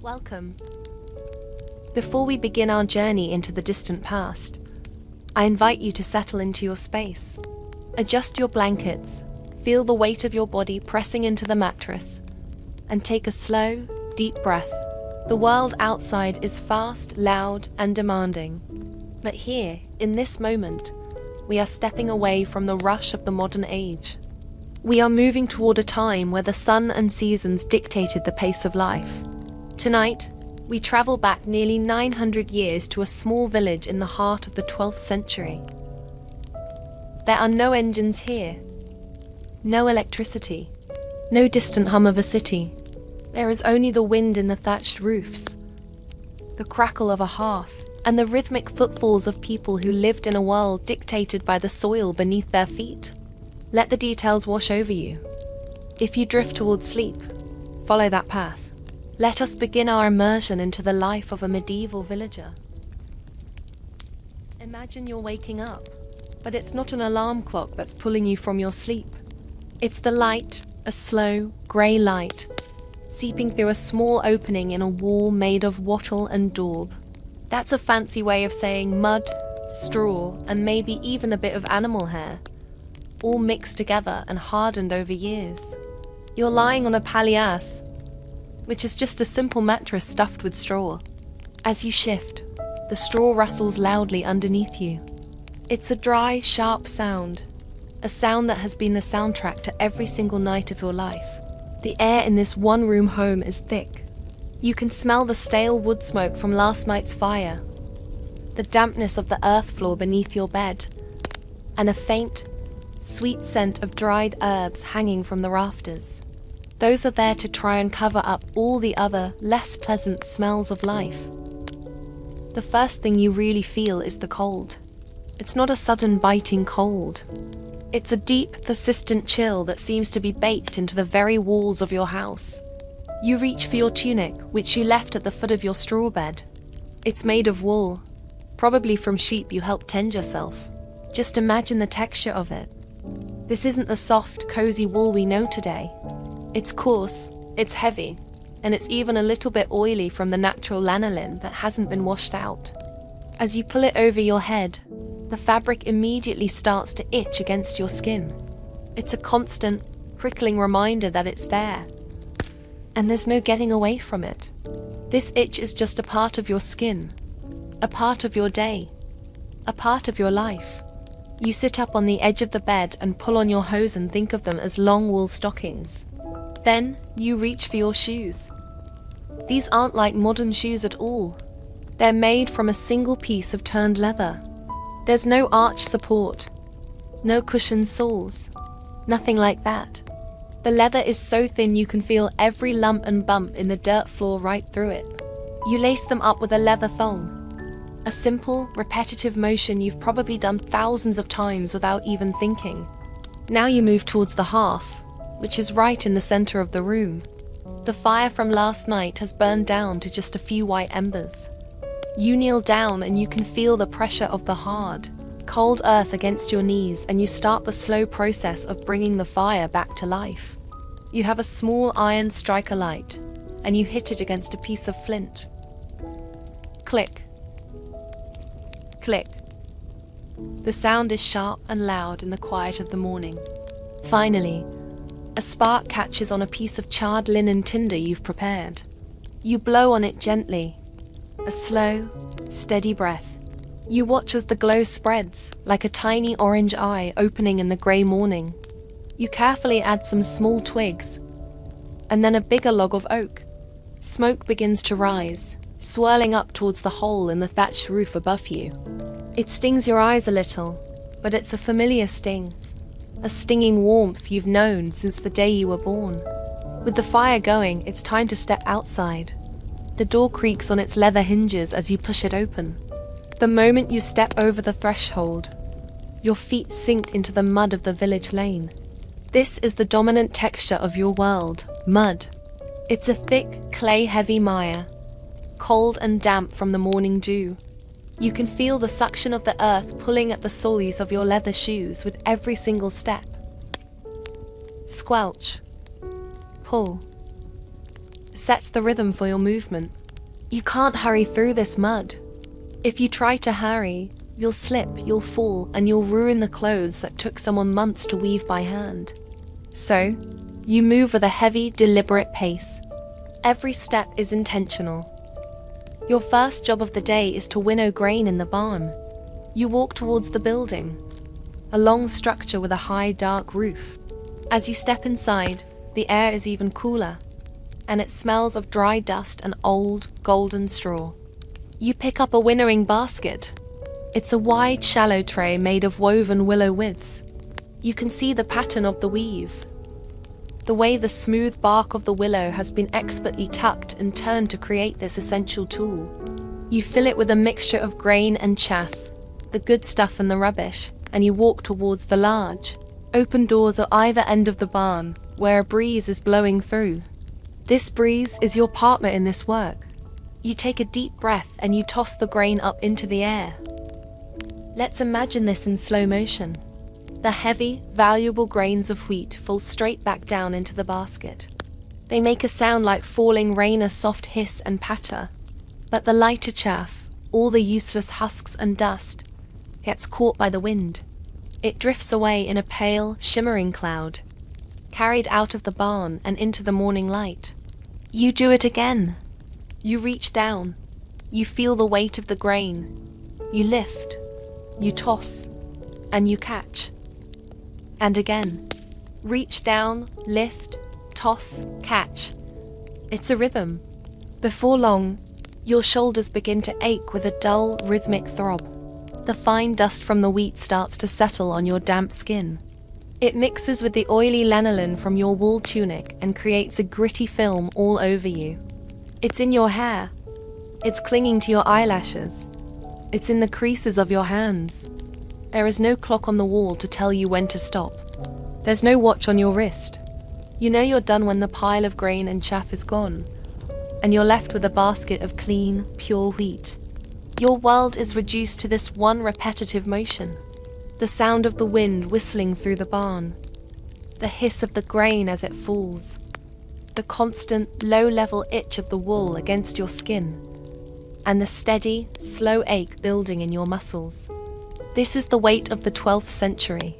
Welcome. Before we begin our journey into the distant past, I invite you to settle into your space. Adjust your blankets, feel the weight of your body pressing into the mattress, and take a slow, deep breath. The world outside is fast, loud, and demanding. But here, in this moment, we are stepping away from the rush of the modern age. We are moving toward a time where the sun and seasons dictated the pace of life. Tonight, we travel back nearly 900 years to a small village in the heart of the 12th century. There are no engines here, no electricity, no distant hum of a city. There is only the wind in the thatched roofs, the crackle of a hearth, and the rhythmic footfalls of people who lived in a world dictated by the soil beneath their feet. Let the details wash over you. If you drift towards sleep, follow that path. Let us begin our immersion into the life of a medieval villager. Imagine you're waking up, but it's not an alarm clock that's pulling you from your sleep. It's the light, a slow, grey light, seeping through a small opening in a wall made of wattle and daub. That's a fancy way of saying mud, straw, and maybe even a bit of animal hair, all mixed together and hardened over years. You're lying on a palliasse, which is just a simple mattress stuffed with straw. As you shift, the straw rustles loudly underneath you. It's a dry, sharp sound, a sound that has been the soundtrack to every single night of your life. The air in this one-room home is thick. You can smell the stale wood smoke from last night's fire, the dampness of the earth floor beneath your bed, and a faint, sweet scent of dried herbs hanging from the rafters. Those are there to try and cover up all the other, less pleasant smells of life. The first thing you really feel is the cold. It's not a sudden biting cold. It's a deep, persistent chill that seems to be baked into the very walls of your house. You reach for your tunic, which you left at the foot of your straw bed. It's made of wool, probably from sheep you helped tend yourself. Just imagine the texture of it. This isn't the soft, cozy wool we know today. It's coarse, it's heavy, and it's even a little bit oily from the natural lanolin that hasn't been washed out. As you pull it over your head, the fabric immediately starts to itch against your skin. It's a constant, prickling reminder that it's there, and there's no getting away from it. This itch is just a part of your skin, a part of your day, a part of your life. You sit up on the edge of the bed and pull on your hose and think of them as long wool stockings. Then you reach for your shoes. These aren't like modern shoes at all. They're made from a single piece of turned leather. There's no arch support, no cushioned soles, nothing like that. The leather is so thin you can feel every lump and bump in the dirt floor right through it. You lace them up with a leather thong, a simple, repetitive motion you've probably done thousands of times without even thinking. Now you move towards the hearth, which is right in the center of the room. The fire from last night has burned down to just a few white embers. You kneel down and you can feel the pressure of the hard, cold earth against your knees, and you start the slow process of bringing the fire back to life. You have a small iron striker light, and you hit it against a piece of flint. Click. Click. The sound is sharp and loud in the quiet of the morning. Finally, a spark catches on a piece of charred linen tinder you've prepared. You blow on it gently, a slow, steady breath. You watch as the glow spreads, like a tiny orange eye opening in the grey morning. You carefully add some small twigs, and then a bigger log of oak. Smoke begins to rise, swirling up towards the hole in the thatched roof above you. It stings your eyes a little, but it's a familiar sting. A stinging warmth you've known since the day you were born. With the fire going, it's time to step outside. The door creaks on its leather hinges as you push it open. The moment you step over the threshold, your feet sink into the mud of the village lane. This is the dominant texture of your world, mud. It's a thick, clay-heavy mire, cold and damp from the morning dew. You can feel the suction of the earth pulling at the soles of your leather shoes with every single step. squelch, pull. Sets the rhythm for your movement. You can't hurry through this mud. If you try to hurry, you'll slip, you'll fall, and you'll ruin the clothes that took someone months to weave by hand. So, you move with a heavy, deliberate pace. Every step is intentional. Your first job of the day is to winnow grain in the barn. You walk towards the building, a long structure with a high, dark roof. As you step inside, the air is even cooler, and it smells of dry dust and old, golden straw. You pick up a winnowing basket. It's a wide, shallow tray made of woven willow withes. You can see the pattern of the weave, the way the smooth bark of the willow has been expertly tucked and turned to create this essential tool. You fill it with a mixture of grain and chaff, the good stuff and the rubbish, and you walk towards the large, open doors at either end of the barn, where a breeze is blowing through. This breeze is your partner in this work. You take a deep breath and you toss the grain up into the air. Let's imagine this in slow motion. The heavy, valuable grains of wheat fall straight back down into the basket. They make a sound like falling rain, a soft hiss and patter. But the lighter chaff, all the useless husks and dust, gets caught by the wind. It drifts away in a pale, shimmering cloud, carried out of the barn and into the morning light. You do it again. You reach down. You feel the weight of the grain. You lift. You toss. And you catch. And again. Reach down, lift, toss, catch. It's a rhythm. Before long, your shoulders begin to ache with a dull, rhythmic throb. The fine dust from the wheat starts to settle on your damp skin. It mixes with the oily lanolin from your wool tunic and creates a gritty film all over you. It's in your hair. It's clinging to your eyelashes. It's in the creases of your hands. There is no clock on the wall to tell you when to stop. There's no watch on your wrist. You know you're done when the pile of grain and chaff is gone, and you're left with a basket of clean, pure wheat. Your world is reduced to this one repetitive motion. The sound of the wind whistling through the barn, the hiss of the grain as it falls, the constant, low-level itch of the wool against your skin, and the steady, slow ache building in your muscles. This is the weight of the 12th century.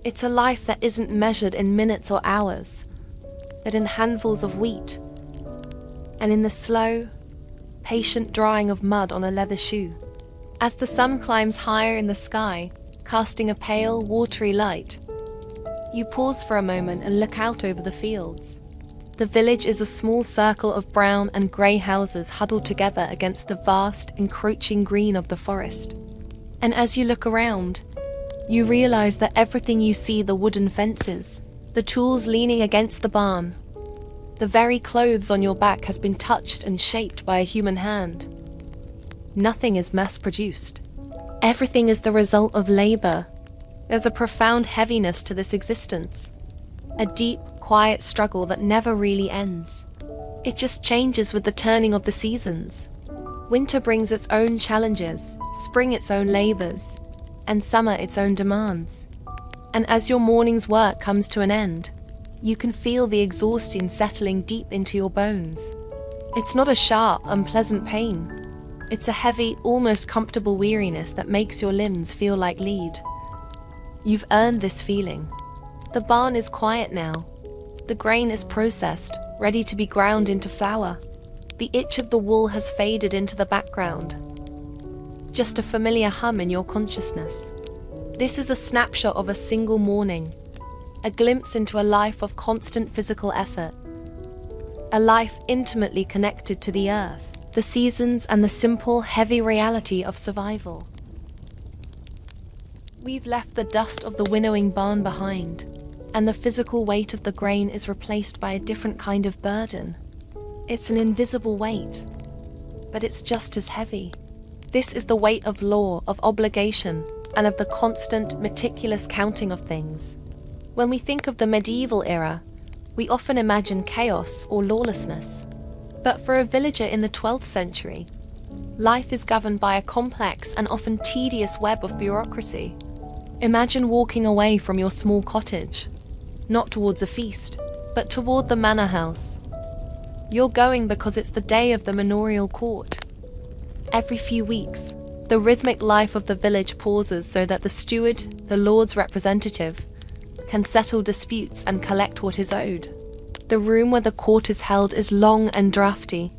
It's a life that isn't measured in minutes or hours, but in handfuls of wheat, and in the slow, patient drying of mud on a leather shoe. As the sun climbs higher in the sky, casting a pale, watery light, you pause for a moment and look out over the fields. The village is a small circle of brown and grey houses huddled together against the vast, encroaching green of the forest. And as you look around, you realize that everything you see, the wooden fences, the tools leaning against the barn, the very clothes on your back has been touched and shaped by a human hand. Nothing is mass-produced. Everything is the result of labor. There's a profound heaviness to this existence, a deep, quiet struggle that never really ends. It just changes with the turning of the seasons. Winter brings its own challenges, spring its own labors, and summer its own demands. And as your morning's work comes to an end, you can feel the exhaustion settling deep into your bones. It's not a sharp, unpleasant pain. It's a heavy, almost comfortable weariness that makes your limbs feel like lead. You've earned this feeling. The barn is quiet now. The grain is processed, ready to be ground into flour. The itch of the wool has faded into the background. Just a familiar hum in your consciousness. This is a snapshot of a single morning, a glimpse into a life of constant physical effort, a life intimately connected to the earth, the seasons, and the simple, heavy reality of survival. We've left the dust of the winnowing barn behind, and the physical weight of the grain is replaced by a different kind of burden. It's an invisible weight, but it's just as heavy. This is the weight of law, of obligation, and of the constant, meticulous counting of things. When we think of the medieval era, we often imagine chaos or lawlessness. But for a villager in the 12th century, life is governed by a complex and often tedious web of bureaucracy. Imagine walking away from your small cottage. not towards a feast, but toward the manor house. You're going because it's the day of the manorial court. Every few weeks, the rhythmic life of the village pauses so that the steward, the Lord's representative, can settle disputes and collect what is owed. The room where the court is held is long and drafty.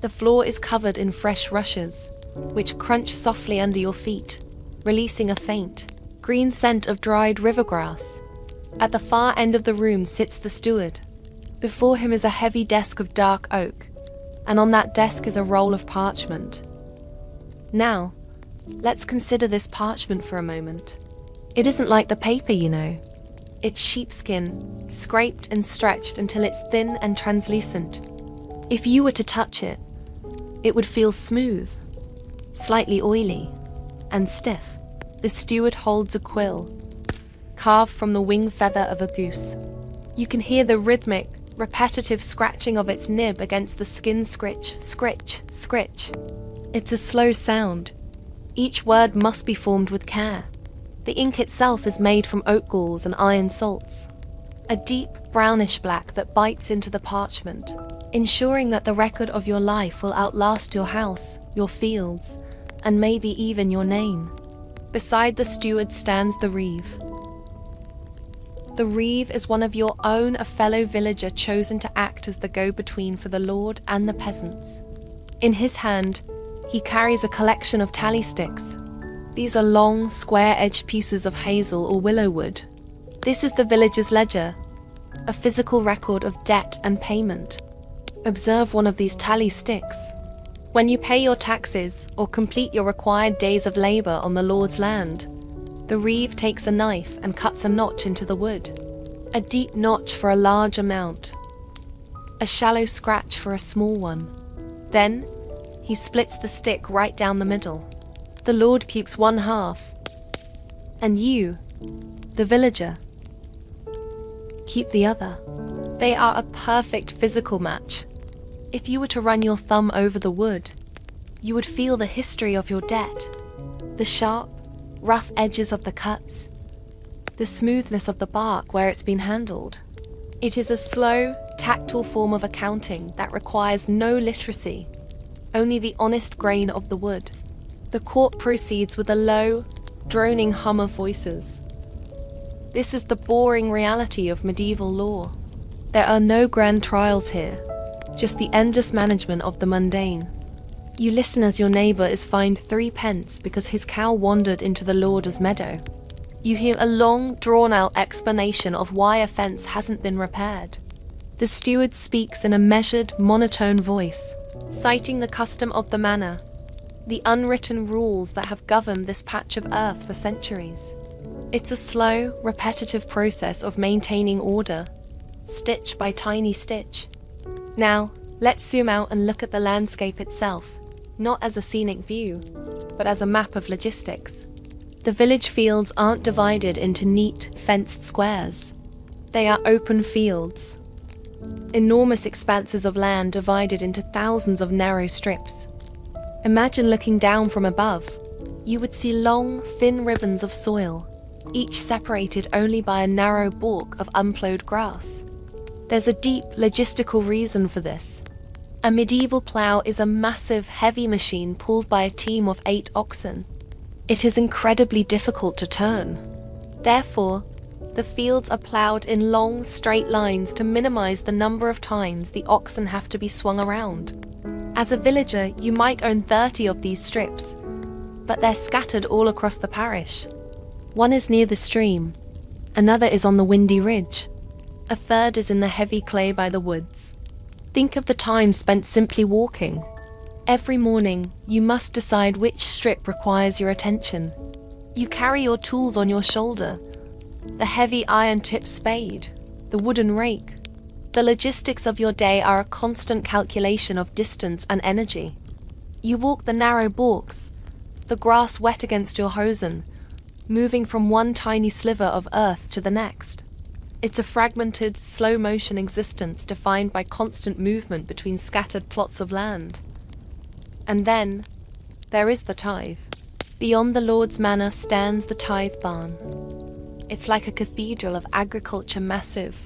The floor is covered in fresh rushes, which crunch softly under your feet, releasing a faint, green scent of dried river grass. At the far end of the room sits the steward. Before him is a heavy desk of dark oak, and on that desk is a roll of parchment. Now, let's consider this parchment for a moment. It isn't like the paper, you know. It's sheepskin, scraped and stretched until it's thin and translucent. If you were to touch it, it would feel smooth, slightly oily, and stiff. The steward holds a quill, carved from the wing feather of a goose. You can hear the rhythmic, repetitive scratching of its nib against the skin scritch, scritch, scritch. It's a slow sound. Each word must be formed with care. The ink itself is made from oak galls and iron salts, a deep brownish black that bites into the parchment, ensuring that the record of your life will outlast your house, your fields, and maybe even your name. Beside the steward stands the reeve. The reeve is one of your own, a fellow villager chosen to act as the go-between for the lord and the peasants. In his hand, he carries a collection of tally sticks. These are long, square-edged pieces of hazel or willow wood. This is the village's ledger, a physical record of debt and payment. Observe one of these tally sticks. When you pay your taxes or complete your required days of labor on the Lord's land, the reeve takes a knife and cuts a notch into the wood. A deep notch for a large amount, a shallow scratch for a small one. Then, he splits the stick right down the middle. The Lord keeps one half, and you, the villager, keep the other. They are a perfect physical match. If you were to run your thumb over the wood, you would feel the history of your debt, the sharp, rough edges of the cuts, the smoothness of the bark where it's been handled. It is a slow, tactile form of accounting that requires no literacy, only the honest grain of the wood. The court proceeds with a low, droning hum of voices. This is the boring reality of medieval law. There are no grand trials here, just the endless management of the mundane. You listen as your neighbour is fined 3 pence because his cow wandered into the Lord's meadow. You hear a long, drawn-out explanation of why a fence hasn't been repaired. The steward speaks in a measured, monotone voice, citing the custom of the manor, the unwritten rules that have governed this patch of earth for centuries. It's a slow, repetitive process of maintaining order, stitch by tiny stitch. Now, let's zoom out and look at the landscape itself, not as a scenic view, but as a map of logistics. The village fields aren't divided into neat, fenced squares. They are open fields, enormous expanses of land divided into thousands of narrow strips. Imagine looking down from above. You would see long, thin ribbons of soil, each separated only by a narrow balk of unplowed grass. There's a deep logistical reason for this. A medieval plough is a massive, heavy machine pulled by a team of 8 oxen. It is incredibly difficult to turn. Therefore, the fields are ploughed in long, straight lines to minimize the number of times the oxen have to be swung around. As a villager, you might own 30 of these strips, but they're scattered all across the parish. One is near the stream, another is on the windy ridge, a third is in the heavy clay by the woods. Think of the time spent simply walking. Every morning, you must decide which strip requires your attention. You carry your tools on your shoulder, the heavy iron-tipped spade, the wooden rake. The logistics of your day are a constant calculation of distance and energy. You walk the narrow balks, the grass wet against your hosen, moving from one tiny sliver of earth to the next. It's a fragmented, slow-motion existence defined by constant movement between scattered plots of land. And then, there is the tithe. Beyond the Lord's manor stands the tithe barn. It's like a cathedral of agriculture, massive,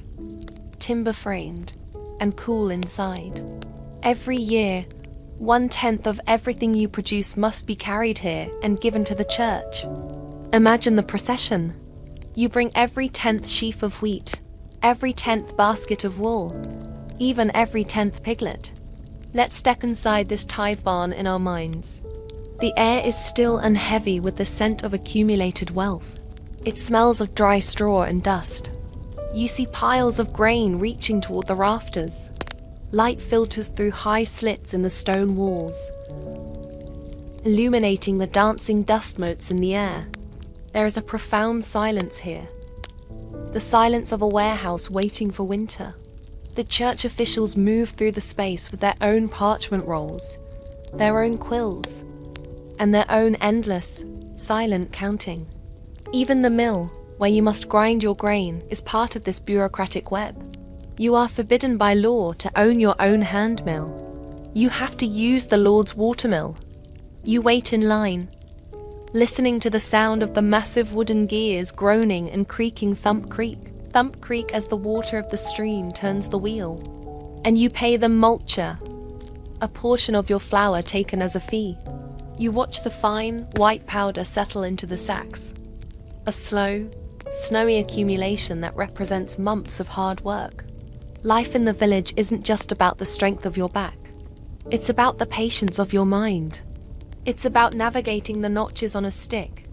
timber-framed, and cool inside. Every year, 1/10 of everything you produce must be carried here and given to the church. Imagine the procession. You bring every 10th sheaf of wheat, every 10th basket of wool, even every 10th piglet. Let's step inside this tithe barn in our minds. The air is still and heavy with the scent of accumulated wealth. It smells of dry straw and dust. You see piles of grain reaching toward the rafters. Light filters through high slits in the stone walls, illuminating the dancing dust motes in the air. There is a profound silence here. The silence of a warehouse waiting for winter. The church officials move through the space with their own parchment rolls, their own quills, and their own endless, silent counting. Even the mill, where you must grind your grain, is part of this bureaucratic web. You are forbidden by law to own your own hand mill. You have to use the Lord's watermill. You wait in line, listening to the sound of the massive wooden gears groaning and creaking thump creak as the water of the stream turns the wheel. And you pay them multure, a portion of your flour taken as a fee. You watch the fine, white powder settle into the sacks, a slow, snowy accumulation that represents months of hard work. Life in the village isn't just about the strength of your back. It's about the patience of your mind. It's about navigating the notches on a stick,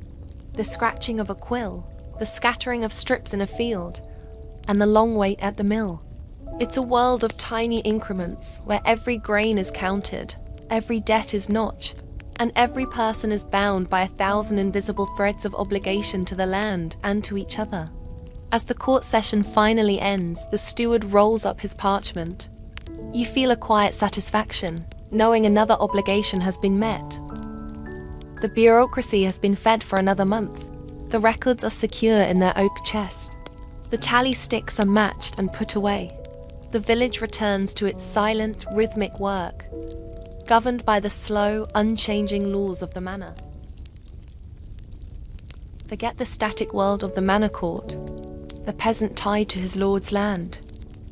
the scratching of a quill, the scattering of strips in a field, and the long wait at the mill. It's a world of tiny increments where every grain is counted, every debt is notched, and every person is bound by 1,000 invisible threads of obligation to the land and to each other. As the court session finally ends, the steward rolls up his parchment. You feel a quiet satisfaction, knowing another obligation has been met. The bureaucracy has been fed for another month. The records are secure in their oak chest. The tally sticks are matched and put away. The village returns to its silent, rhythmic work, governed by the slow, unchanging laws of the manor. Forget the static world of the manor court, the peasant tied to his lord's land.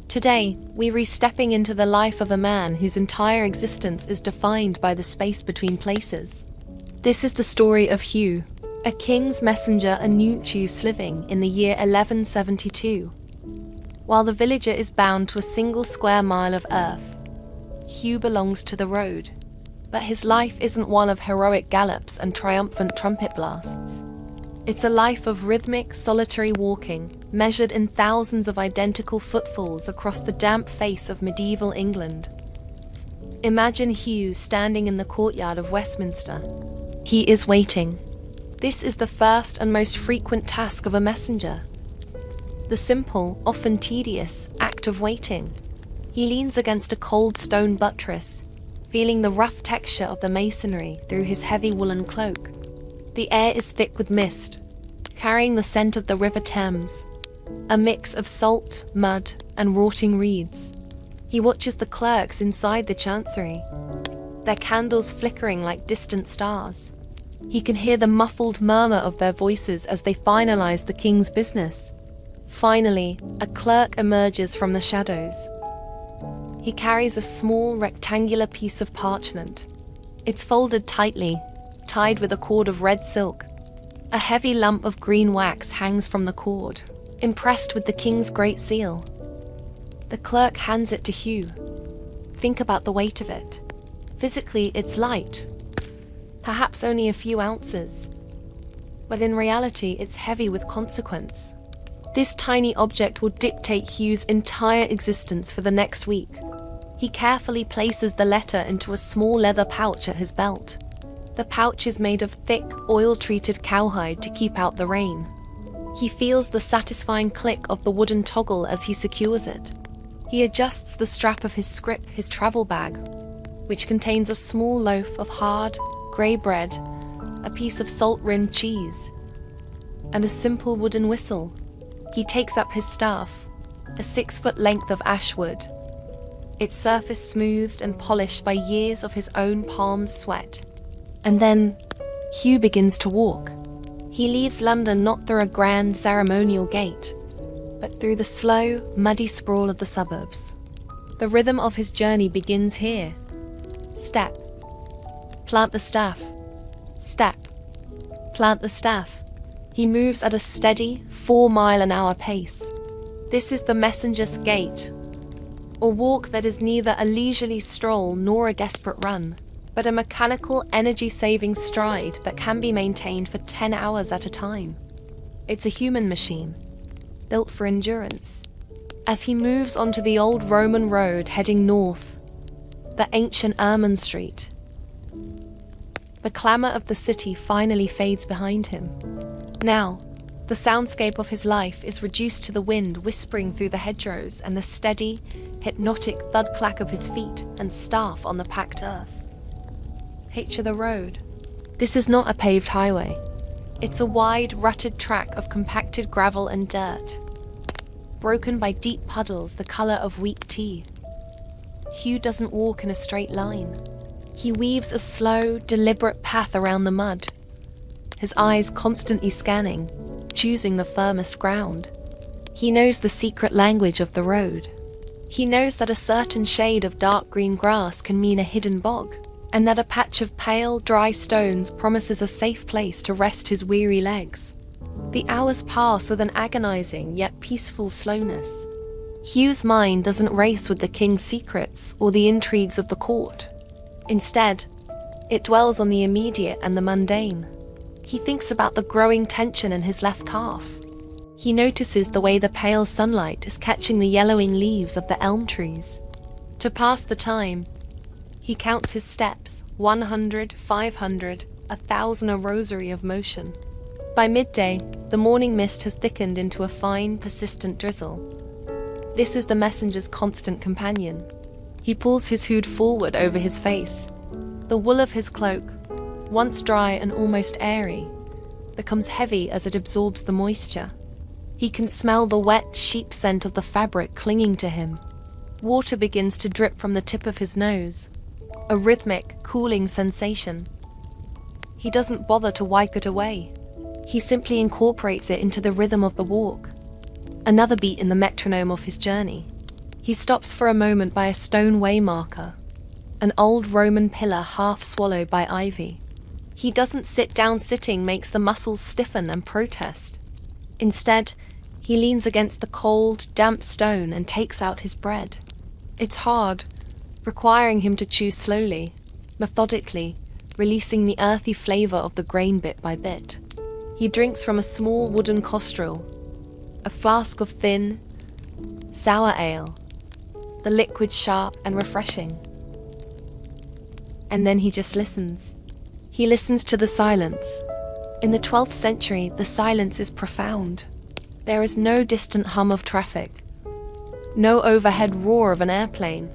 Today, we re-stepping into the life of a man whose entire existence is defined by the space between places. This is the story of Hugh, a king's messenger and Nuntiu living in the year 1172. While the villager is bound to a single square mile of earth, Hugh belongs to the road. But his life isn't one of heroic gallops and triumphant trumpet blasts. It's a life of rhythmic, solitary walking, measured in thousands of identical footfalls across the damp face of medieval England. Imagine Hugh standing in the courtyard of Westminster. He is waiting. This is the first and most frequent task of a messenger. The simple, often tedious, act of waiting. He leans against a cold stone buttress, feeling the rough texture of the masonry through his heavy woolen cloak. The air is thick with mist, carrying the scent of the River Thames, a mix of salt, mud, and rotting reeds. He watches the clerks inside the chancery, their candles flickering like distant stars. He can hear the muffled murmur of their voices as they finalize the king's business. Finally, a clerk emerges from the shadows. He carries a small rectangular piece of parchment. It's folded tightly, tied with a cord of red silk. A heavy lump of green wax hangs from the cord, impressed with the king's great seal. The clerk hands it to Hugh. Think about the weight of it. Physically, it's light, perhaps only a few ounces, but in reality, it's heavy with consequence. This tiny object will dictate Hugh's entire existence for the next week. He carefully places the letter into a small leather pouch at his belt. The pouch is made of thick, oil-treated cowhide to keep out the rain. He feels the satisfying click of the wooden toggle as he secures it. He adjusts the strap of his scrip, his travel bag, which contains a small loaf of hard, grey bread, a piece of salt-rimmed cheese, and a simple wooden whistle. He takes up his staff, a 6-foot length of ash wood, its surface smoothed and polished by years of his own palm's sweat. And then, Hugh begins to walk. He leaves London not through a grand ceremonial gate, but through the slow, muddy sprawl of the suburbs. The rhythm of his journey begins here. Step. Plant the staff. Step. Plant the staff. He moves at a steady 4-mile-an-hour pace. This is the messenger's gait, a walk that is neither a leisurely stroll nor a desperate run, but a mechanical, energy-saving stride that can be maintained for 10 hours at a time. It's a human machine, built for endurance. As he moves onto the old Roman road heading north, the ancient Ermine Street, the clamour of the city finally fades behind him. Now, the soundscape of his life is reduced to the wind whispering through the hedgerows and the steady, hypnotic thud-clack of his feet and staff on the packed earth. Picture the road. This is not a paved highway. It's a wide, rutted track of compacted gravel and dirt, broken by deep puddles the colour of weak tea. Hugh doesn't walk in a straight line. He weaves a slow, deliberate path around the mud, his eyes constantly scanning, choosing the firmest ground. He knows the secret language of the road. He knows that a certain shade of dark green grass can mean a hidden bog, and that a patch of pale, dry stones promises a safe place to rest his weary legs. The hours pass with an agonizing yet peaceful slowness. Hugh's mind doesn't race with the king's secrets or the intrigues of the court. Instead, it dwells on the immediate and the mundane. He thinks about the growing tension in his left calf. He notices the way the pale sunlight is catching the yellowing leaves of the elm trees. To pass the time, he counts his steps, 100, 500, 1,000, a rosary of motion. By midday, the morning mist has thickened into a fine, persistent drizzle. This is the messenger's constant companion. He pulls his hood forward over his face. The wool of his cloak, once dry and almost airy, becomes heavy as it absorbs the moisture. He can smell the wet sheep scent of the fabric clinging to him. Water begins to drip from the tip of his nose, a rhythmic, cooling sensation. He doesn't bother to wipe it away. He simply incorporates it into the rhythm of the walk, another beat in the metronome of his journey. He stops for a moment by a stone waymarker, an old Roman pillar half swallowed by ivy. He doesn't sit down. Sitting makes the muscles stiffen and protest. Instead, he leans against the cold, damp stone and takes out his bread. It's hard, requiring him to chew slowly, methodically, releasing the earthy flavour of the grain bit by bit. He drinks from a small wooden costrel, a flask of thin, sour ale, the liquid sharp and refreshing. And then he just listens. He listens to the silence. In the 12th century, the silence is profound. There is no distant hum of traffic, no overhead roar of an airplane.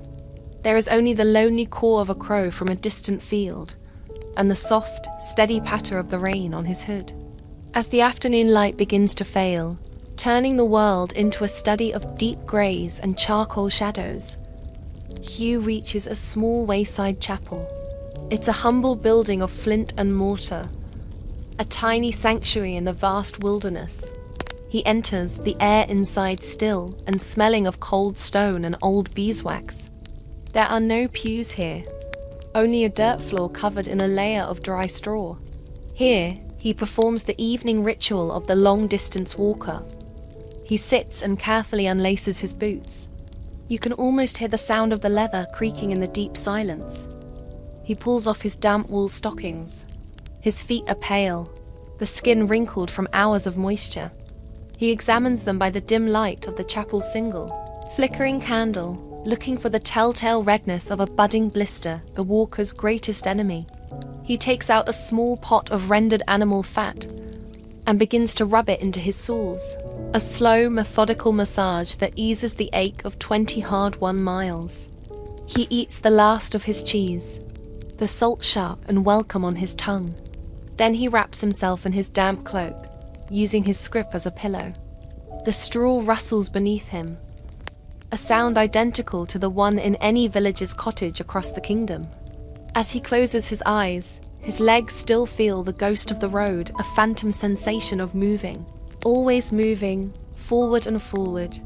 There is only the lonely caw of a crow from a distant field, and the soft, steady patter of the rain on his hood. As the afternoon light begins to fail, turning the world into a study of deep greys and charcoal shadows, Hugh reaches a small wayside chapel. It's a humble building of flint and mortar, a tiny sanctuary in the vast wilderness. He enters, the air inside still and smelling of cold stone and old beeswax. There are no pews here, only a dirt floor covered in a layer of dry straw. Here, he performs the evening ritual of the long-distance walker. He sits and carefully unlaces his boots. You can almost hear the sound of the leather creaking in the deep silence. He pulls off his damp wool stockings. His feet are pale, the skin wrinkled from hours of moisture. He examines them by the dim light of the chapel's single, flickering candle, looking for the telltale redness of a budding blister, the walker's greatest enemy. He takes out a small pot of rendered animal fat and begins to rub it into his soles, a slow, methodical massage that eases the ache of 20 hard-won miles. He eats the last of his cheese, the salt sharp and welcome on his tongue. Then he wraps himself in his damp cloak, using his scrip as a pillow. The straw rustles beneath him, a sound identical to the one in any villager's cottage across the kingdom. As he closes his eyes, His legs still feel the ghost of the road, a phantom sensation of moving. Always moving, forward and forward,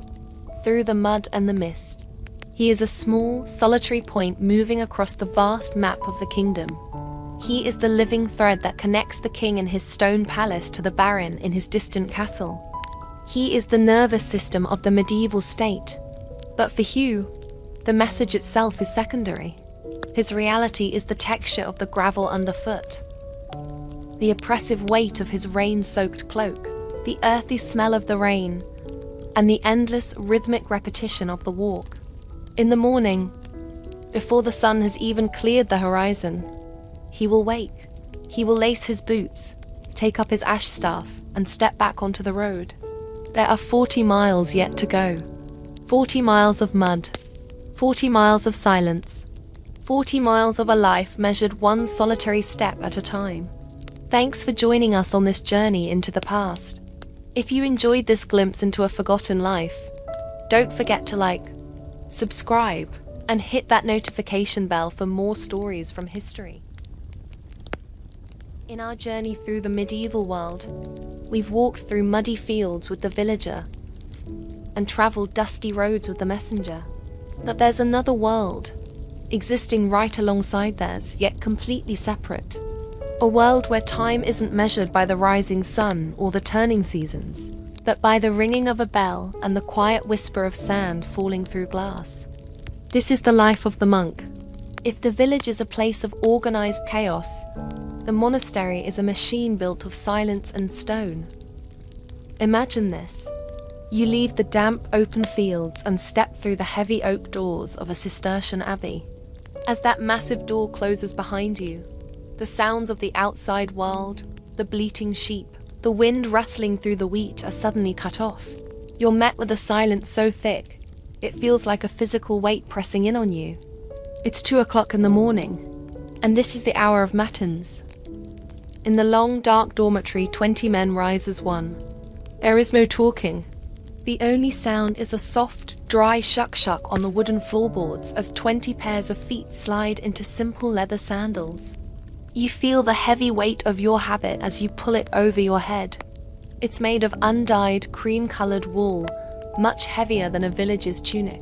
through the mud and the mist. He is a small, solitary point moving across the vast map of the kingdom. He is the living thread that connects the king in his stone palace to the baron in his distant castle. He is the nervous system of the medieval state. But for Hugh, the message itself is secondary. His reality is the texture of the gravel underfoot, the oppressive weight of his rain-soaked cloak, the earthy smell of the rain, and the endless rhythmic repetition of the walk. In the morning, before the sun has even cleared the horizon, he will wake. He will lace his boots, take up his ash staff, and step back onto the road. There are 40 miles yet to go. 40 miles of mud, 40 miles of silence, 40 miles of a life measured one solitary step at a time. Thanks for joining us on this journey into the past. If you enjoyed this glimpse into a forgotten life, don't forget to like, subscribe, and hit that notification bell for more stories from history. In our journey through the medieval world, we've walked through muddy fields with the villager and traveled dusty roads with the messenger. But there's another world, existing right alongside theirs, yet completely separate. A world where time isn't measured by the rising sun or the turning seasons, but by the ringing of a bell and the quiet whisper of sand falling through glass. This is the life of the monk. If the village is a place of organized chaos, the monastery is a machine built of silence and stone. Imagine this. You leave the damp, open fields and step through the heavy oak doors of a Cistercian abbey. As that massive door closes behind you, the sounds of the outside world, the bleating sheep, the wind rustling through the wheat are suddenly cut off. You're met with a silence so thick, it feels like a physical weight pressing in on you. It's 2 o'clock in the morning, and this is the hour of matins. In the long, dark dormitory, 20 men rise as one. There is no talking. The only sound is a soft, dry shuck-shuck on the wooden floorboards as 20 pairs of feet slide into simple leather sandals. You feel the heavy weight of your habit as you pull it over your head. It's made of undyed, cream-colored wool, much heavier than a village's tunic.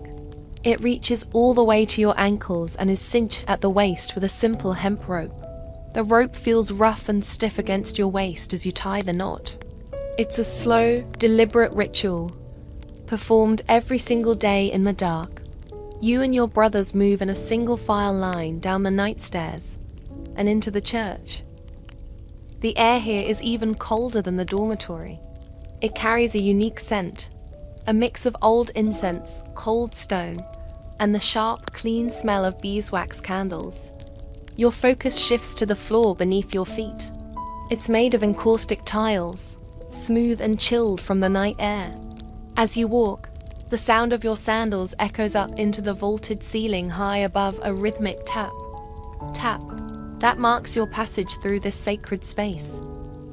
It reaches all the way to your ankles and is cinched at the waist with a simple hemp rope. The rope feels rough and stiff against your waist as you tie the knot. It's a slow, deliberate ritual, performed every single day in the dark. You and your brothers move in a single file line down the night stairs and into the church. The air here is even colder than the dormitory. It carries a unique scent, a mix of old incense, cold stone, and the sharp, clean smell of beeswax candles. Your focus shifts to the floor beneath your feet. It's made of encaustic tiles, smooth and chilled from the night air. As you walk, the sound of your sandals echoes up into the vaulted ceiling high above a rhythmic tap. Tap. That marks your passage through this sacred space.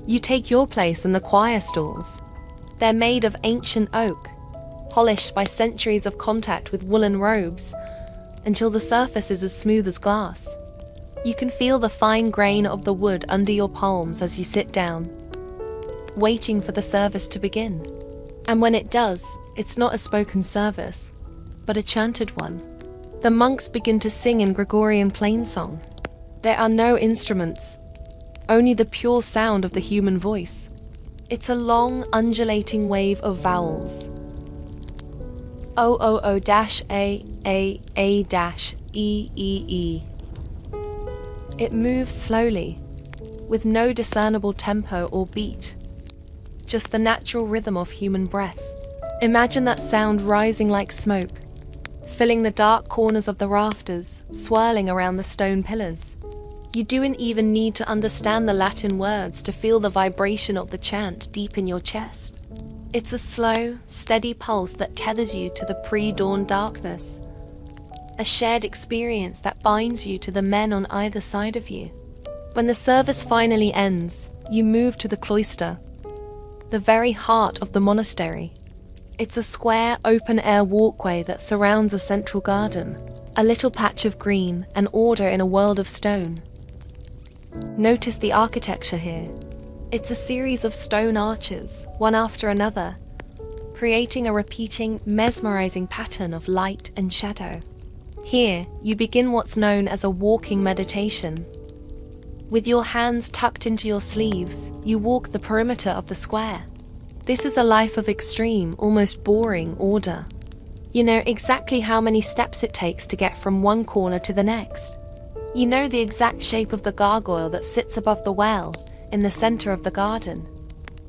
You take your place in the choir stalls. They're made of ancient oak, polished by centuries of contact with woolen robes, until the surface is as smooth as glass. You can feel the fine grain of the wood under your palms as you sit down, waiting for the service to begin. And when it does, it's not a spoken service, but a chanted one. The monks begin to sing in Gregorian plainsong. There are no instruments, only the pure sound of the human voice. It's a long, undulating wave of vowels. O-O-O-A-E-E-E. It moves slowly, with no discernible tempo or beat, just the natural rhythm of human breath. Imagine that sound rising like smoke, filling the dark corners of the rafters, swirling around the stone pillars. You don't even need to understand the Latin words to feel the vibration of the chant deep in your chest. It's a slow, steady pulse that tethers you to the pre-dawn darkness, a shared experience that binds you to the men on either side of you. When the service finally ends, you move to the cloister, the very heart of the monastery. It's a square, open-air walkway that surrounds a central garden, a little patch of green and order in a world of stone. Notice the architecture here. It's a series of stone arches, one after another, creating a repeating, mesmerizing pattern of light and shadow. Here, you begin what's known as a walking meditation. With your hands tucked into your sleeves, you walk the perimeter of the square. This is a life of extreme, almost boring order. You know exactly how many steps it takes to get from one corner to the next. You know the exact shape of the gargoyle that sits above the well, in the center of the garden.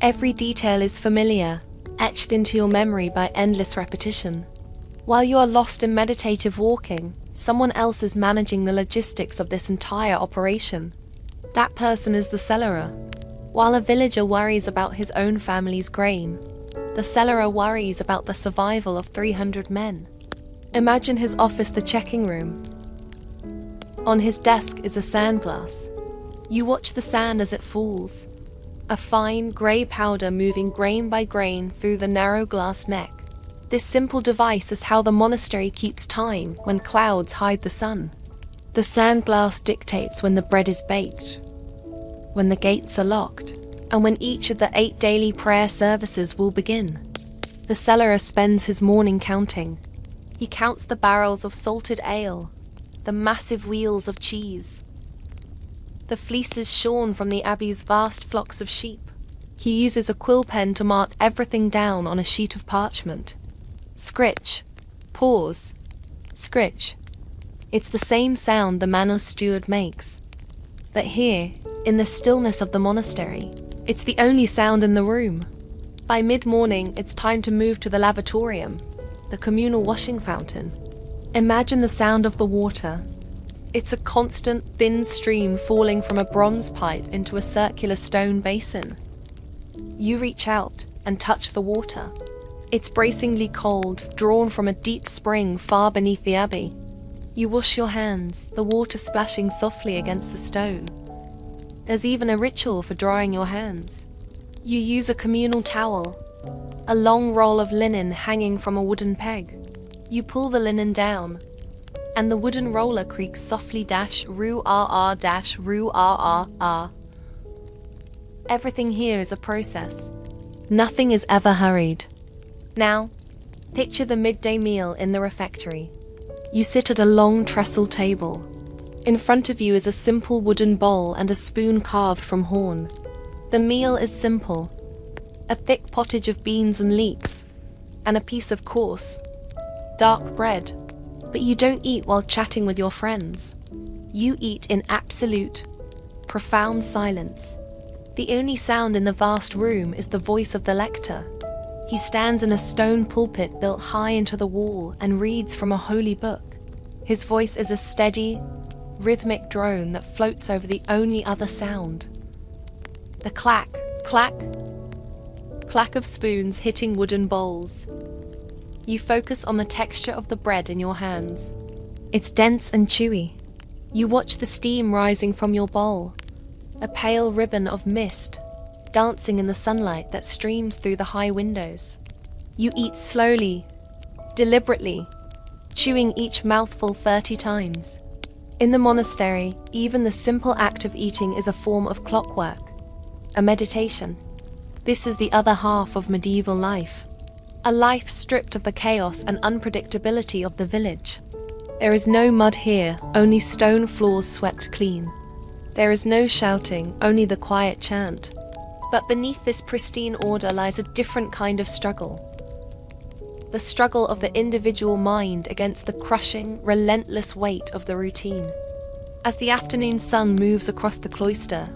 Every detail is familiar, etched into your memory by endless repetition. While you are lost in meditative walking, someone else is managing the logistics of this entire operation. That person is the cellarer. While a villager worries about his own family's grain, the cellarer worries about the survival of 300 men. Imagine his office the checking room. On his desk is a sand glass. You watch the sand as it falls, a fine grey powder moving grain by grain through the narrow glass neck. This simple device is how the monastery keeps time when clouds hide the sun. The sand glass dictates when the bread is baked, when the gates are locked, and when each of the 8 daily prayer services will begin. The cellarer spends his morning counting. He counts the barrels of salted ale, the massive wheels of cheese, the fleeces shorn from the abbey's vast flocks of sheep. He uses a quill pen to mark everything down on a sheet of parchment. Scritch, pause, scritch. It's the same sound the manor steward makes. But here, in the stillness of the monastery, it's the only sound in the room. By mid-morning, it's time to move to the lavatorium, the communal washing fountain. Imagine the sound of the water. It's a constant, thin stream falling from a bronze pipe into a circular stone basin. You reach out and touch the water. It's bracingly cold, drawn from a deep spring far beneath the abbey. You wash your hands, the water splashing softly against the stone. There's even a ritual for drying your hands. You use a communal towel, a long roll of linen hanging from a wooden peg. You pull the linen down, and the wooden roller creaks softly -roo-ah-ah-roo-ah-ah-ah. Everything here is a process. Nothing is ever hurried. Now, picture the midday meal in the refectory. You sit at a long trestle table. In front of you is a simple wooden bowl and a spoon carved from horn. The meal is simple. A thick pottage of beans and leeks, and a piece of coarse, dark bread. But you don't eat while chatting with your friends. You eat in absolute, profound silence. The only sound in the vast room is the voice of the lector. He stands in a stone pulpit built high into the wall and reads from a holy book. His voice is a steady, rhythmic drone that floats over the only other sound. The clack, clack, clack of spoons hitting wooden bowls. You focus on the texture of the bread in your hands. It's dense and chewy. You watch the steam rising from your bowl, a pale ribbon of mist dancing in the sunlight that streams through the high windows. You eat slowly, deliberately, chewing each mouthful 30 times. In the monastery, even the simple act of eating is a form of clockwork, a meditation. This is the other half of medieval life. A life stripped of the chaos and unpredictability of the village. There is no mud here, only stone floors swept clean. There is no shouting, only the quiet chant. But beneath this pristine order lies a different kind of struggle. The struggle of the individual mind against the crushing, relentless weight of the routine. As the afternoon sun moves across the cloister,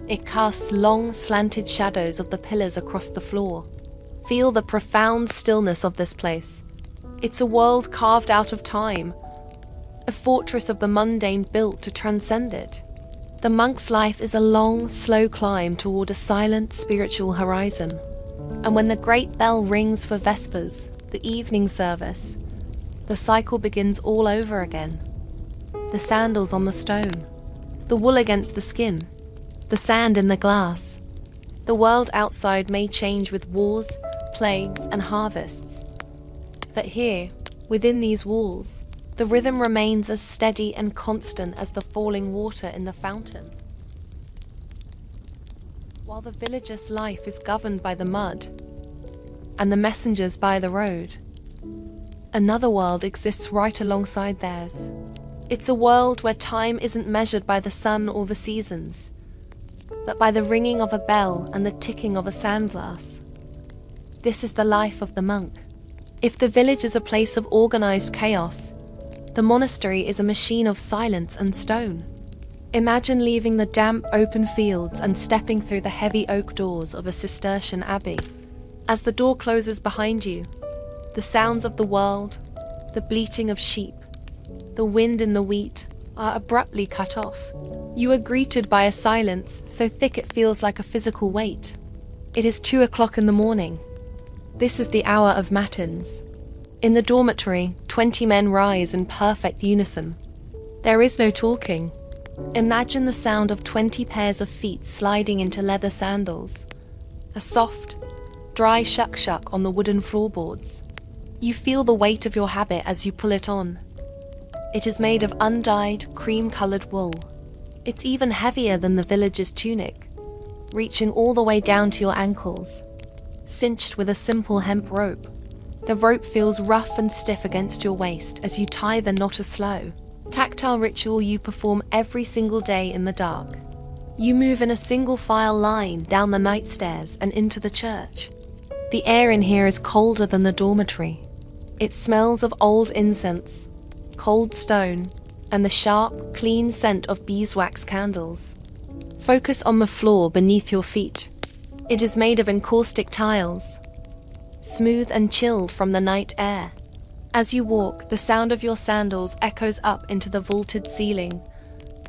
it casts long, slanted shadows of the pillars across the floor. Feel the profound stillness of this place. It's a world carved out of time, a fortress of the mundane built to transcend it. The monk's life is a long, slow climb toward a silent, spiritual horizon. And when the great bell rings for Vespers, the evening service, the cycle begins all over again. The sandals on the stone, the wool against the skin, the sand in the glass. The world outside may change with wars, plagues, and harvests. But here, within these walls, the rhythm remains as steady and constant as the falling water in the fountain. while the villager's life is governed by the mud and the messenger's by the road. Another world exists right alongside theirs. It's a world where time isn't measured by the sun or the seasons, but by the ringing of a bell and the ticking of a sandglass. This is the life of the monk. If the village is a place of organized chaos, the monastery is a machine of silence and stone. Imagine leaving the damp, open fields and stepping through the heavy oak doors of a Cistercian abbey. As the door closes behind you, the sounds of the world, the bleating of sheep, the wind in the wheat are abruptly cut off. You are greeted by a silence so thick it feels like a physical weight. It is 2 o'clock in the morning. This is the hour of matins. In the dormitory, 20 men rise in perfect unison. There is no talking. Imagine the sound of 20 pairs of feet sliding into leather sandals. A soft, dry shuck-shuck on the wooden floorboards. You feel the weight of your habit as you pull it on. It is made of undyed, cream-colored wool. It's even heavier than the villager's tunic, reaching all the way down to your ankles, cinched with a simple hemp rope. The rope feels rough and stiff against your waist as you tie the knot a slow, tactile ritual you perform every single day in the dark. You move in a single file line down the night stairs and into the church. The air in here is colder than the dormitory. It smells of old incense, cold stone, and the sharp, clean scent of beeswax candles. Focus on the floor beneath your feet. It is made of encaustic tiles, smooth and chilled from the night air. As you walk, the sound of your sandals echoes up into the vaulted ceiling.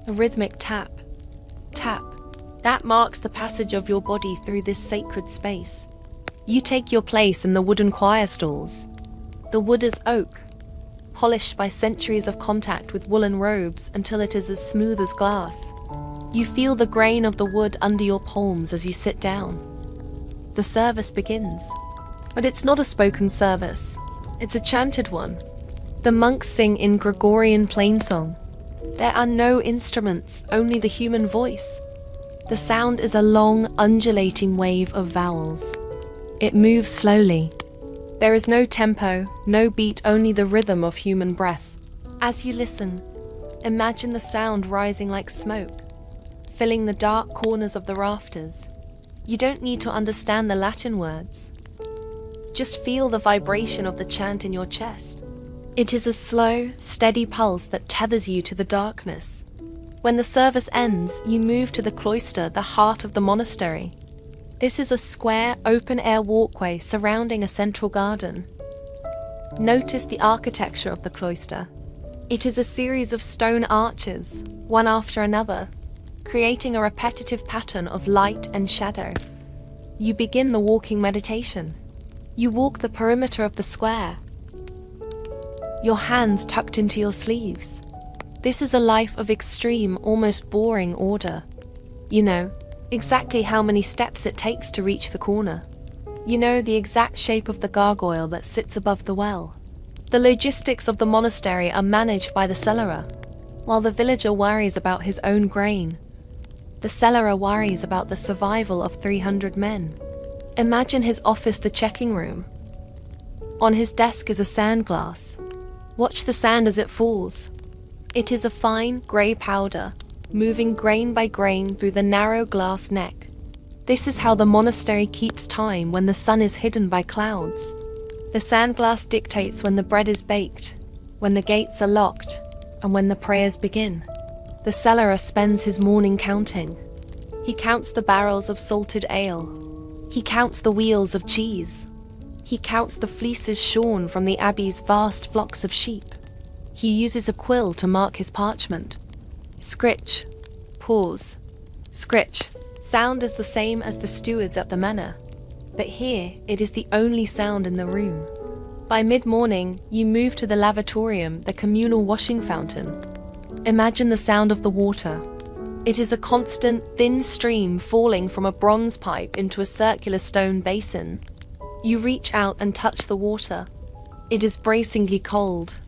A rhythmic tap, tap. That marks the passage of your body through this sacred space. You take your place in the wooden choir stalls. The wood is oak, polished by centuries of contact with woolen robes until it is as smooth as glass. You feel the grain of the wood under your palms as you sit down. The service begins. But it's not a spoken service. It's a chanted one. The monks sing in Gregorian plainsong. There are no instruments, only the human voice. The sound is a long, undulating wave of vowels. It moves slowly. There is no tempo, no beat, only the rhythm of human breath. As you listen, imagine the sound rising like smoke, filling the dark corners of the rafters. You don't need to understand the Latin words. Just feel the vibration of the chant in your chest. It is a slow, steady pulse that tethers you to the darkness. When the service ends, you move to the cloister, the heart of the monastery. This is a square, open-air walkway surrounding a central garden. Notice the architecture of the cloister. It is a series of stone arches, one after another, creating a repetitive pattern of light and shadow. You begin the walking meditation. You walk the perimeter of the square, your hands tucked into your sleeves. This is a life of extreme, almost boring order. You know exactly how many steps it takes to reach the corner. You know the exact shape of the gargoyle that sits above the well. The logistics of the monastery are managed by the cellarer. While the villager worries about his own grain, the cellarer worries about the survival of 300 men. Imagine his office the checking room. On his desk is a sand glass. Watch the sand as it falls. It is a fine, grey powder, moving grain by grain through the narrow glass neck. This is how the monastery keeps time when the sun is hidden by clouds. The sand glass dictates when the bread is baked, when the gates are locked, and when the prayers begin. The cellarer spends his morning counting. He counts the barrels of salted ale. He counts the wheels of cheese. He counts the fleeces shorn from the abbey's vast flocks of sheep. He uses a quill to mark his parchment. Scritch. Pause. Scritch. Sound is the same as the stewards at the manor, but here it is the only sound in the room. By mid-morning, you move to the lavatorium, the communal washing fountain. Imagine the sound of the water. It is a constant, thin stream falling from a bronze pipe into a circular stone basin. You reach out and touch the water. It is bracingly cold,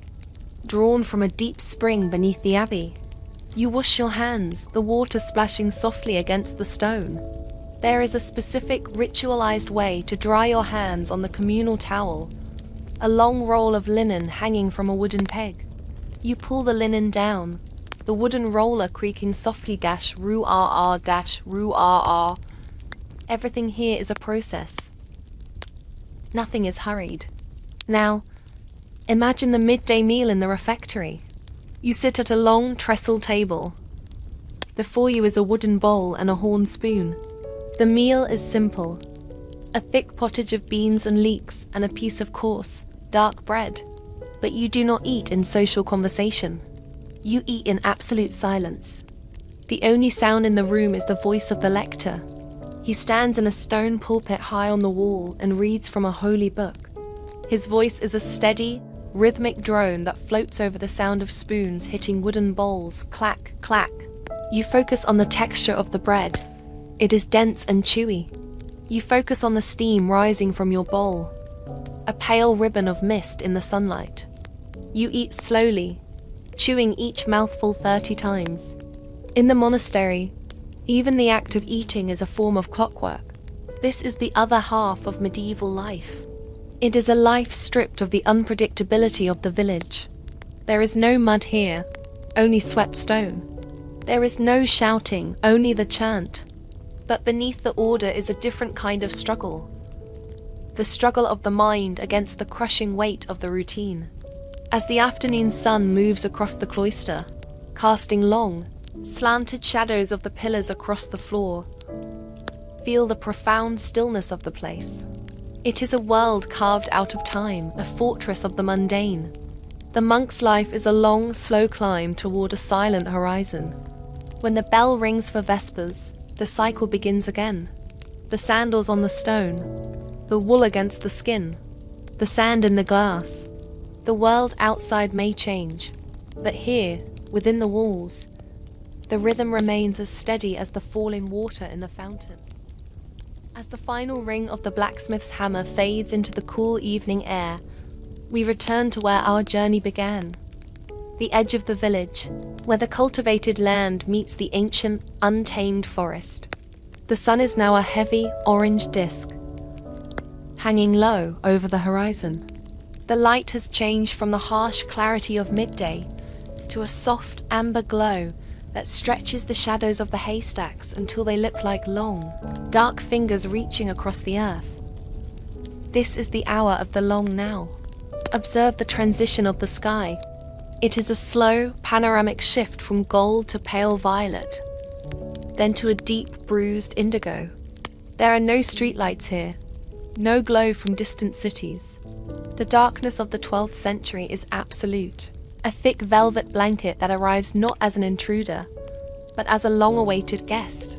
drawn from a deep spring beneath the abbey. You wash your hands, the water splashing softly against the stone. There is a specific ritualized way to dry your hands on the communal towel, a long roll of linen hanging from a wooden peg. You pull the linen down, the wooden roller creaking softly roo-ah-ah. Everything here is a process. Nothing is hurried. Now, imagine the midday meal in the refectory. You sit at a long trestle table. Before you is a wooden bowl and a horn spoon. The meal is simple. A thick pottage of beans and leeks and a piece of coarse, dark bread. But you do not eat in social conversation. You eat in absolute silence. The only sound in the room is the voice of the lector. He stands in a stone pulpit high on the wall and reads from a holy book. His voice is a steady, rhythmic drone that floats over the sound of spoons hitting wooden bowls, clack, clack. You focus on the texture of the bread. It is dense and chewy. You focus on the steam rising from your bowl, a pale ribbon of mist in the sunlight. You eat slowly, chewing each mouthful 30 times. In the monastery, even the act of eating is a form of clockwork. This is the other half of medieval life. It is a life stripped of the unpredictability of the village. There is no mud here, only swept stone. There is no shouting, only the chant. But beneath the order is a different kind of struggle. The struggle of the mind against the crushing weight of the routine. As the afternoon sun moves across the cloister, casting long, slanted shadows of the pillars across the floor, feel the profound stillness of the place. It is a world carved out of time, a fortress of the mundane. The monk's life is a long, slow climb toward a silent horizon. When the bell rings for vespers, the cycle begins again. The sandals on the stone, the wool against the skin, the sand in the glass. The world outside may change, but here, within the walls, the rhythm remains as steady as the falling water in the fountain. As the final ring of the blacksmith's hammer fades into the cool evening air, we return to where our journey began. The edge of the village, where the cultivated land meets the ancient, untamed forest. The sun is now a heavy, orange disk, hanging low over the horizon. The light has changed from the harsh clarity of midday to a soft, amber glow that stretches the shadows of the haystacks until they look like long, dark fingers reaching across the earth. This is the hour of the long now. Observe the transition of the sky. It is a slow, panoramic shift from gold to pale violet, then to a deep, bruised indigo. There are no streetlights here, no glow from distant cities. The darkness of the 12th century is absolute, a thick velvet blanket that arrives not as an intruder, but as a long-awaited guest.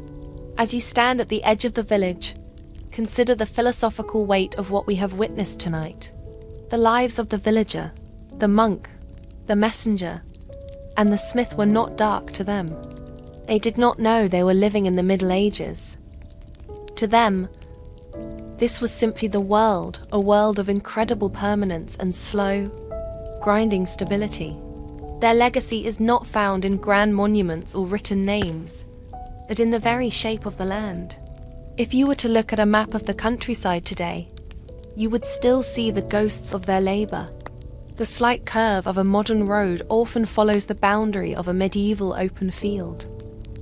As you stand at the edge of the village, consider the philosophical weight of what we have witnessed tonight. The lives of the villager, the monk, the messenger, and the smith were not dark to them. They did not know they were living in the Middle Ages. To them, this was simply the world, a world of incredible permanence and slow, grinding stability. Their legacy is not found in grand monuments or written names, but in the very shape of the land. If you were to look at a map of the countryside today, you would still see the ghosts of their labor. The slight curve of a modern road often follows the boundary of a medieval open field.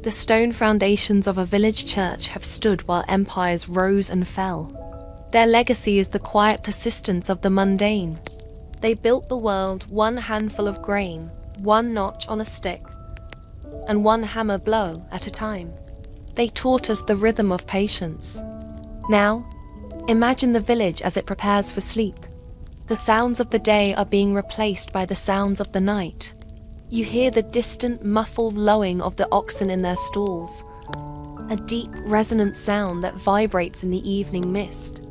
The stone foundations of a village church have stood while empires rose and fell. Their legacy is the quiet persistence of the mundane. They built the world one handful of grain, one notch on a stick, and one hammer blow at a time. They taught us the rhythm of patience. Now, imagine the village as it prepares for sleep. The sounds of the day are being replaced by the sounds of the night. You hear the distant, muffled lowing of the oxen in their stalls, a deep, resonant sound that vibrates in the evening mist.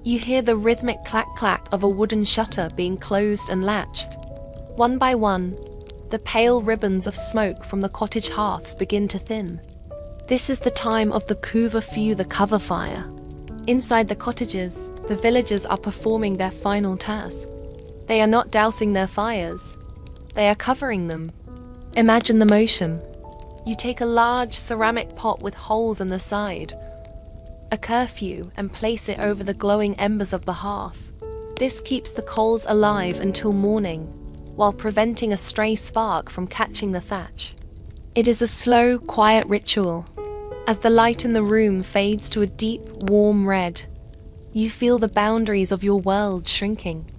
You hear the rhythmic clack-clack of a wooden shutter being closed and latched. One by one, the pale ribbons of smoke from the cottage hearths begin to thin. This is the time of the couvre-feu, the cover fire. Inside the cottages, the villagers are performing their final task. They are not dousing their fires. They are covering them. Imagine the motion. You take a large ceramic pot with holes in the side, a curfew, and place it over the glowing embers of the hearth. This keeps the coals alive until morning, while preventing a stray spark from catching the thatch. It is a slow, quiet ritual. As the light in the room fades to a deep, warm red, you feel the boundaries of your world shrinking.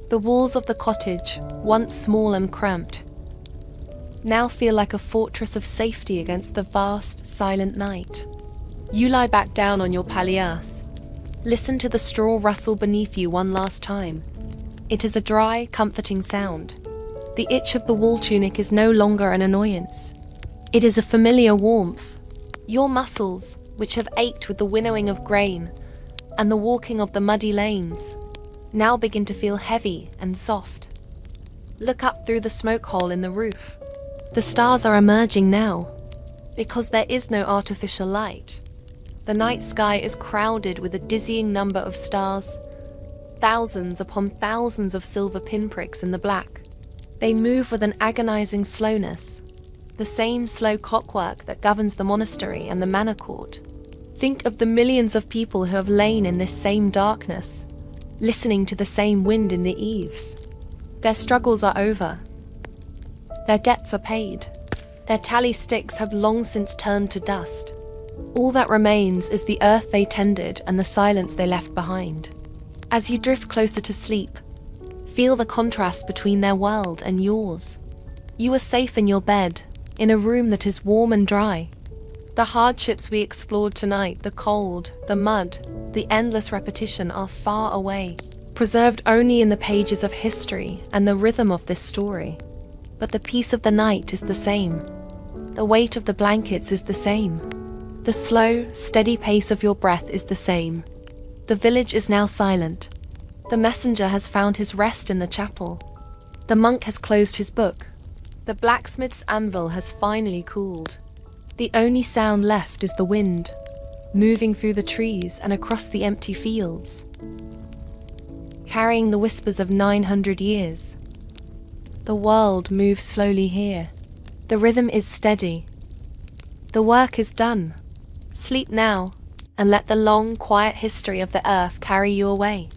The walls of the cottage, once small and cramped, now feel like a fortress of safety against the vast, silent night. You lie back down on your palliasse. Listen to the straw rustle beneath you one last time. It is a dry, comforting sound. The itch of the wool tunic is no longer an annoyance. It is a familiar warmth. Your muscles, which have ached with the winnowing of grain and the walking of the muddy lanes, now begin to feel heavy and soft. Look up through the smoke hole in the roof. The stars are emerging now, because there is no artificial light. The night sky is crowded with a dizzying number of stars, thousands upon thousands of silver pinpricks in the black. They move with an agonizing slowness, the same slow clockwork that governs the monastery and the manor court. Think of the millions of people who have lain in this same darkness, listening to the same wind in the eaves. Their struggles are over. Their debts are paid. Their tally sticks have long since turned to dust. All that remains is the earth they tended and the silence they left behind. As you drift closer to sleep, feel the contrast between their world and yours. You are safe in your bed, in a room that is warm and dry. The hardships we explored tonight, the cold, the mud, the endless repetition are far away, preserved only in the pages of history and the rhythm of this story. But the peace of the night is the same. The weight of the blankets is the same. The slow, steady pace of your breath is the same. The village is now silent. The messenger has found his rest in the chapel. The monk has closed his book. The blacksmith's anvil has finally cooled. The only sound left is the wind, moving through the trees and across the empty fields, carrying the whispers of 900 years. The world moves slowly here. The rhythm is steady. The work is done. Sleep now, and let the long, quiet history of the earth carry you away.